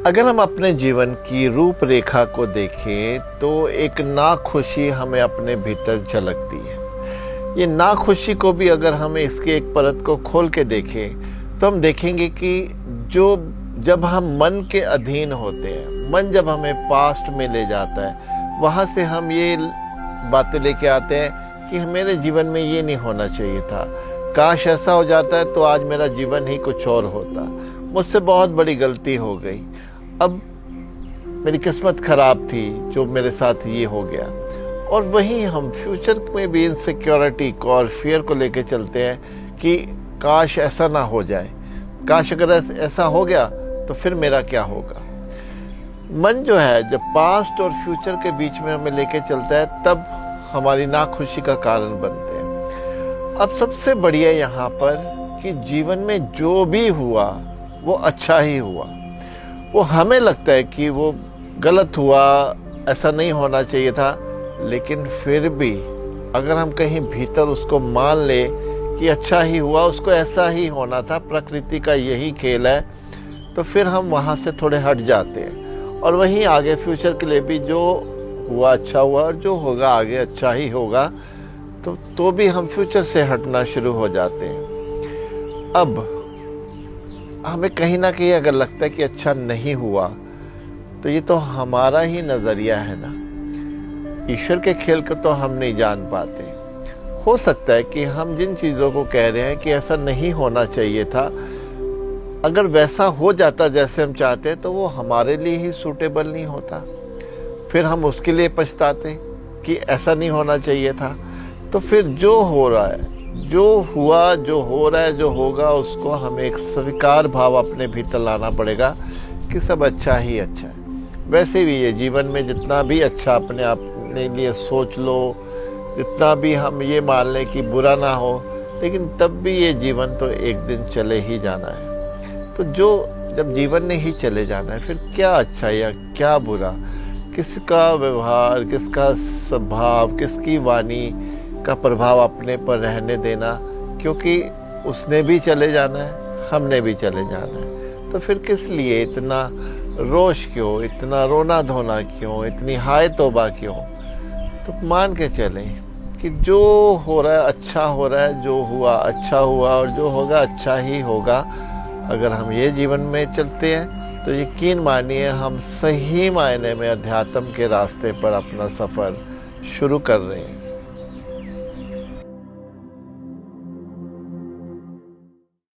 अगर हम अपने जीवन की रूपरेखा को देखें तो एक नाखुशी हमें अपने भीतर झलकती है। ये नाखुशी को भी अगर हम इसके एक परत को खोल के देखें तो हम देखेंगे कि जब हम मन के अधीन होते हैं, मन जब हमें पास्ट में ले जाता है, वहाँ से हम ये बातें लेके आते हैं कि मेरे जीवन में ये नहीं होना चाहिए था, काश ऐसा हो जाता है तो आज मेरा जीवन ही कुछ और होता, मुझसे बहुत बड़ी गलती हो गई, अब मेरी किस्मत खराब थी जो मेरे साथ ये हो गया। और वहीं हम फ्यूचर में भी इनसिक्योरिटी को और फियर को लेके चलते हैं कि काश ऐसा ना हो जाए, काश अगर ऐसा हो गया तो फिर मेरा क्या होगा। मन जो है जब पास्ट और फ्यूचर के बीच में हमें लेके चलता है तब हमारी नाखुशी का कारण बनते हैं। अब सबसे बढ़िया यहाँ पर कि जीवन में जो भी हुआ वो अच्छा ही हुआ। वो हमें लगता है कि वो गलत हुआ, ऐसा नहीं होना चाहिए था, लेकिन फिर भी अगर हम कहीं भीतर उसको मान ले कि अच्छा ही हुआ, उसको ऐसा ही होना था, प्रकृति का यही खेल है, तो फिर हम वहाँ से थोड़े हट जाते हैं और वहीं आगे फ्यूचर के लिए भी जो हुआ अच्छा हुआ और जो होगा आगे अच्छा ही होगा, तो भी हम फ्यूचर से हटना शुरू हो जाते हैं। अब हमें कहीं ना कहीं अगर लगता है कि अच्छा नहीं हुआ तो ये तो हमारा ही नज़रिया है ना, ईश्वर के खेल को तो हम नहीं जान पाते। हो सकता है कि हम जिन चीज़ों को कह रहे हैं कि ऐसा नहीं होना चाहिए था, अगर वैसा हो जाता जैसे हम चाहते हैं तो वो हमारे लिए ही सूटेबल नहीं होता, फिर हम उसके लिए पछताते कि ऐसा नहीं होना चाहिए था। तो फिर जो हो रहा है, जो हुआ, जो हो रहा है, जो होगा, उसको हमें एक स्वीकार भाव अपने भीतर लाना पड़ेगा कि सब अच्छा ही अच्छा है। वैसे भी ये जीवन में जितना भी अच्छा अपने लिए सोच लो, जितना भी हम ये मान लें कि बुरा ना हो, लेकिन तब भी ये जीवन तो एक दिन चले ही जाना है। तो जब जीवन ने ही चले जाना है, फिर क्या अच्छा या क्या बुरा, किसका व्यवहार, किसका स्वभाव, किसकी वाणी का प्रभाव अपने पर रहने देना, क्योंकि उसने भी चले जाना है, हमने भी चले जाना है। तो फिर किस लिए इतना रोष क्यों, इतना रोना धोना क्यों, इतनी हाय तौबा क्यों। तो मान के चलें कि जो हो रहा है अच्छा हो रहा है, जो हुआ अच्छा हुआ और जो होगा अच्छा ही होगा। अगर हम ये जीवन में चलते हैं तो यकीन मानिए हम सही मायने में अध्यात्म के रास्ते पर अपना सफ़र शुरू कर रहे हैं।